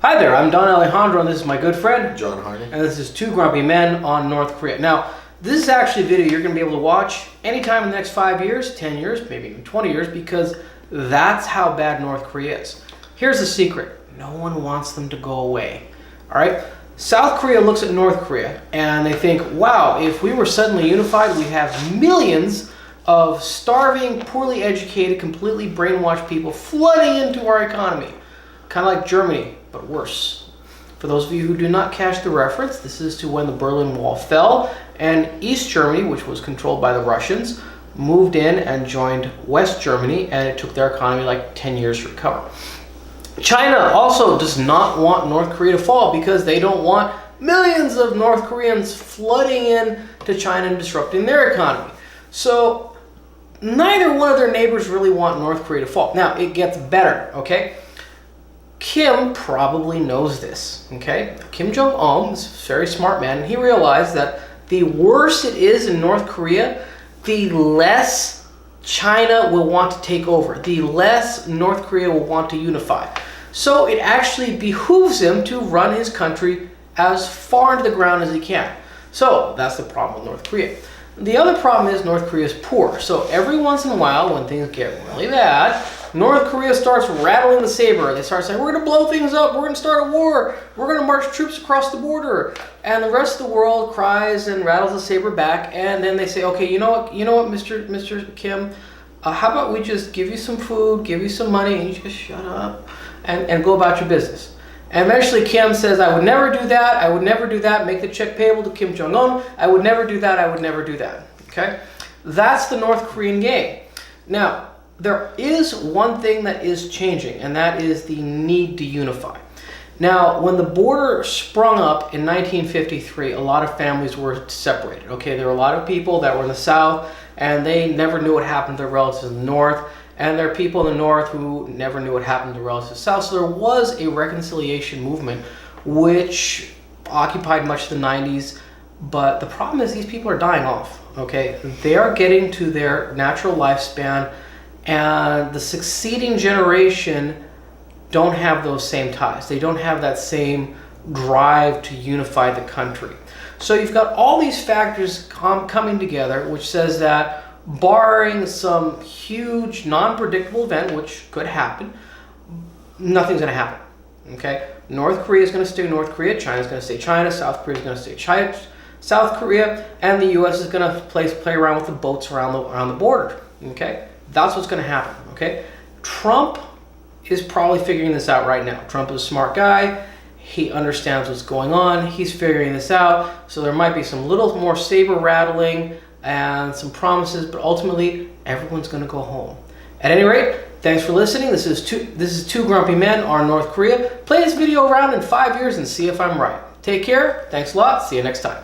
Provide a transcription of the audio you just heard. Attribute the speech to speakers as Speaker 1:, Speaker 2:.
Speaker 1: Hi there, I'm Don Alejandro, and this is my good friend
Speaker 2: John Harney.
Speaker 1: and this is Two Grumpy Men on North Korea. Now, this is actually a video you're going to be able to watch anytime in the next 5 years, 10 years, maybe even 20 years, because that's how bad North Korea is. Here's the secret. No one wants them to go away. All right? South Korea looks at North Korea and they think, wow, if we were suddenly unified, we'd have millions of starving, poorly educated, completely brainwashed people flooding into our economy. Kind of like Germany, but worse. For those of you who do not catch the reference, this is to when the Berlin Wall fell and East Germany, which was controlled by the Russians, moved in and joined West Germany, and it took their economy like 10 years to recover. China also does not want North Korea to fall because they don't want millions of North Koreans flooding in to China and disrupting their economy. So neither one of their neighbors really want North Korea to fall. Now, it gets better, okay? Kim probably knows this, okay? Kim Jong-un is a very smart man, and he realized that the worse it is in North Korea, the less China will want to take over, the less North Korea will want to unify. So it actually behooves him to run his country as far into the ground as he can. So that's the problem with North Korea. The other problem is North Korea is poor. So every once in a while, when things get really bad, North Korea starts rattling the saber. They start saying, we're going to blow things up, we're going to start a war, we're going to march troops across the border. And the rest of the world cries and rattles the saber back, and then they say, okay, you know what, Mr. Kim, how about we just give you some food, give you some money, and you just shut up and go about your business. And eventually Kim says, I would never do that, I would never do that, make the check payable to Kim Jong-un, I would never do that, I would never do that, okay? That's the North Korean game. Now, there is one thing that is changing, and that is the need to unify. Now, when the border sprung up in 1953, a lot of families were separated, okay? There were a lot of people that were in the South, and they never knew what happened to their relatives in the North, and there are people in the North who never knew what happened to their relatives in the South. So there was a reconciliation movement which occupied much of the 90s, but the problem is these people are dying off, okay? They are getting to their natural lifespan, and the succeeding generation don't have those same ties. They don't have that same drive to unify the country. So you've got all these factors coming together, which says that barring some huge non-predictable event, which could happen, nothing's going to happen, okay? North Korea is going to stay North Korea, China's going to stay China, South Korea is going to stay China, South Korea, and the U.S. is going to play around with the boats around the border, okay? That's what's going to happen, okay? Trump is probably figuring this out right now. Trump is a smart guy. He understands what's going on. He's figuring this out. So there might be some little more saber rattling and some promises, but ultimately everyone's going to go home. At any rate, thanks for listening. This is Two Grumpy Men on North Korea. Play this video around in 5 years and see if I'm right. Take care. Thanks a lot. See you next time.